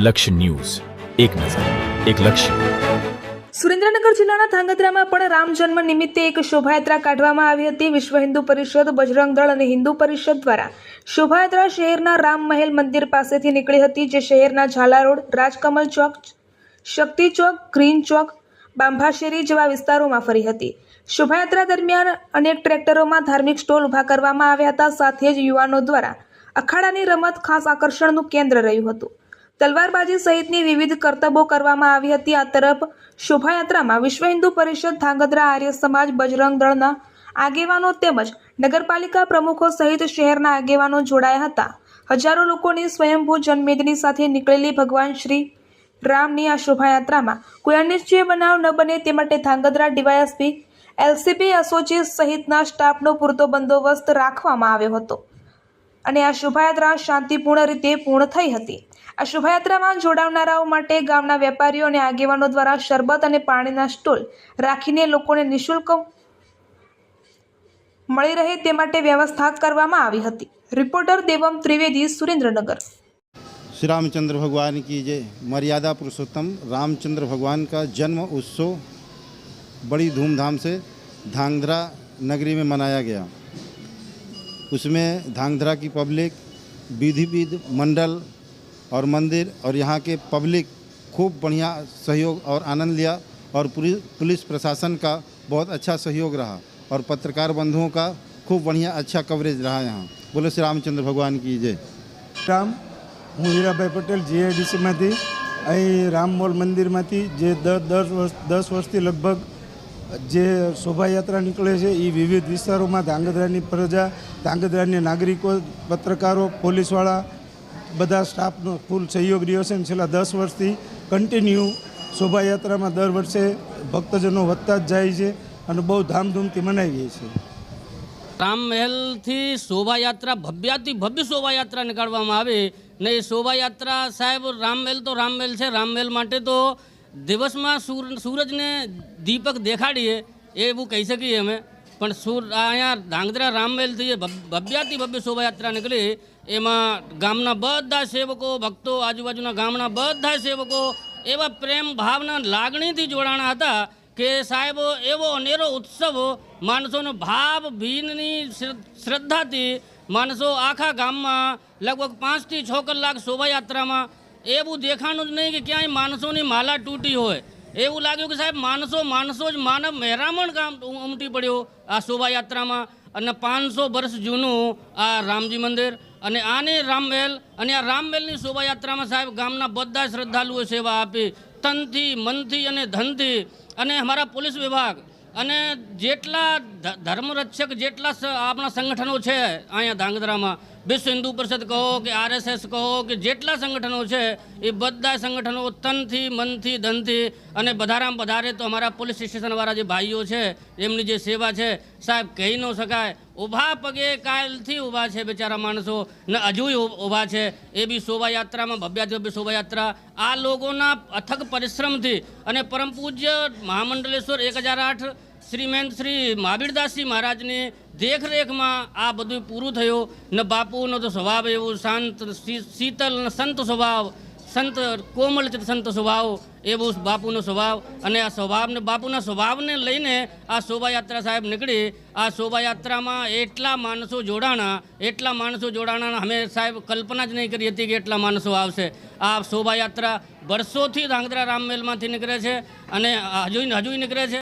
લક્ષ્ય ન્યૂઝ, એક નજર, એક લક્ષ્ય. સુરેન્દ્રનગર જિલ્લાના ધાંગધ્રામાં પણ રામ જન્મ નિમિત્તે એક શોભાયાત્રા કાઢવામાં આવી હતી. વિશ્વ હિન્દુ પરિષદ, બજરંગ દળ અને હિન્દુ પરિષદ દ્વારા શોભાયાત્રા શહેરના રામ મહેલ મંદિર પાસેથી નીકળી હતી, જે શહેરના ઝાલા રોડ, રાજકમલ ચોક, શક્તિ ચોક, ગ્રીન ચોક, બાંભાશેરી જેવા વિસ્તારોમાં ફરી હતી. શોભાયાત્રા દરમિયાન અનેક ટ્રેક્ટરોમાં ધાર્મિક સ્ટોલ ઊભા કરવામાં આવ્યા હતા. સાથે જ યુવાનો દ્વારા અખાડાની રમત ખાસ આકર્ષણનું કેન્દ્ર રહ્યું હતું. તલવારબાજી સહિતની વિવિધ કરતબો કરવામાં આવી હતી. આ તરફ શોભાયાત્રામાં વિશ્વ હિન્દુ પરિષદ, ધાંગધ્રા આર્ય સમાજ, બજરંગ દળના આગેવાનો તેમજ નગરપાલિકા પ્રમુખો સહિત શહેરના આગેવાનો જોડાયા હતા. હજારો લોકોની સ્વયંભૂ જનમેદની સાથે નીકળેલી ભગવાન શ્રી રામની આ શોભાયાત્રામાં કોઈ અનિચ્છનીય બનાવ ન બને તે માટે ધાંગધ્રા ડીવાયએસપી, એલસીબી, એસઓજી સહિતના સ્ટાફનો પૂરતો બંદોબસ્ત રાખવામાં આવ્યો હતો અને આ શોભાયાત્રા શાંતિપૂર્ણ રીતે પૂર્ણ થઈ હતી. આ શોભાયાત્રામાં જોડાવનારાઓ માટે ગામના વેપારીઓ અને આગેવાનો દ્વારા શરબત અને પાણીના સ્ટોલ રાખીને લોકોને નિઃશુલ્ક મળી રહે તે માટે વ્યવસ્થા કરવામાં આવી હતી. રિપોર્ટર દેવમ ત્રિવેદી, सुरेंद्रनगर. श्री रामचंद्र भगवान की जय. मर्यादा पुरुषोत्तम रामचंद्र भगवान का जन्म उत्सव बड़ी धूमधाम से धांगध्रा नगरी में मनाया गया. उसमें धांगध्रा की पब्लिक, विधिविद मंडल और मंदिर और यहाँ के पब्लिक खूब बढ़िया सहयोग और आनंद लिया और पुलिस प्रशासन का बहुत अच्छा सहयोग रहा और पत्रकार बंधुओं का खूब बढ़िया अच्छा कवरेज रहा. यहाँ बोलो श्री रामचंद्र भगवान की जय. રામ, હું હીરાભાઈ પટેલ જીઆઈડીસીમાંથી અહીં રામ મોલ મંદિરમાંથી જે 10 વર્ષથી લગભગ જે શોભાયાત્રા નીકળે છે એ વિવિધ વિસ્તારોમાં ધાંગધ્રાની પ્રજા, ધાંગધ્રાની નાગરિકો, પત્રકારો, પોલીસવાળા બધા સ્ટાફનો ફૂલ સહયોગ રહ્યો છે. છેલ્લા 10 વર્ષથી કન્ટિન્યુ શોભાયાત્રામાં દર વર્ષે ભક્તજનો વધતા જ જાય છે અને બહુ ધામધૂમથી મનાવીએ છીએ. રામ મહેલથી શોભાયાત્રા ભવ્યાથી ભવ્ય શોભાયાત્રા નીકાળવામાં આવે ને એ શોભાયાત્રા સાહેબ રામ મહેલ તો રામ મહેલ છે. રામ મહેલ માટે તો દિવસમાં સૂરજને દીપક દેખાડીએ એવું કહી શકીએ અમે. પણ અહીંયા ધાંગધ્રા રામ મહેલથી ભવ્યાથી ભવ્ય શોભાયાત્રા નીકળી એમાં ગામના બધા સેવકો, ભક્તો, આજુબાજુના ગામના બધા સેવકો એવા પ્રેમ ભાવના લાગણીથી જોડાણા હતા કે સાહેબ એવો અનેરો ઉત્સવ માણસોનો ભાવ ભીનની શ્રદ્ધાથી માણસો આખા ગામમાં લગભગ 5 થી 6 કલાક શોભાયાત્રામાં એવું દેખાણું જ નહીં કે ક્યાંય માણસોની માલા તૂટી હોય. એવું લાગ્યું કે સાહેબ માણસો જ માનવ મહેરામણ કામ ઉમટી પડ્યો આ શોભાયાત્રામાં. અને 500 વર્ષ જૂનું આ રામજી મંદિર અને આને રામ મહેલ અને આ રામ મહેલની શોભાયાત્રામાં સાહેબ ગામના બધા શ્રદ્ધાળુઓ સેવા આપી તનથી, મનથી અને ધનથી. અને અમારા પોલીસ વિભાગ અને જેટલા ધર્મરક્ષક જેટલા આપણા સંગઠનો છે અહીંયા ધાંગધ્રામાં, વિશ્વ હિન્દુ પરિષદ કહો કે આરએસએસ કહો કે જેટલા સંગઠનો છે એ બધા સંગઠનો તનથી, મનથી, ધનથી અને વધારેમાં વધારે તો અમારા પોલીસ સ્ટેશનવાળા જે ભાઈઓ છે એમની જે સેવા છે સાહેબ કહી ન શકાય. ઊભા પગે કાલથી ઊભા છે બિચારા માણસો ને હજુ ઊભા છે. એ બી શોભાયાત્રામાં ભવ્યાથી ભવ્ય શોભાયાત્રા આ લોકોના અથક પરિશ્રમથી અને પરમ પૂજ્ય મહામંડલેશ્વર 1008 શ્રીમેન શ્રી મહાવીરદાસજી મહારાજની દેખરેખમાં આ બધું પૂરું થયું. ને બાપુનો તો સ્વભાવ એવું શાંત, શીતલ, સંત સ્વભાવ, સંત કોમળ સંત સ્વભાવ એવું બાપુનો સ્વભાવ. અને આ સ્વભાવને બાપુના સ્વભાવને લઈને આ શોભાયાત્રા સાહેબ નીકળી. આ શોભાયાત્રામાં એટલા માણસો જોડાણા અમે સાહેબ કલ્પના જ નહીં કરી હતી કે એટલા માણસો આવશે. આ શોભાયાત્રા વર્ષોથી ધાંગધ્રા રામ મહેલમાંથી નીકળે છે અને હજુ નીકળે છે.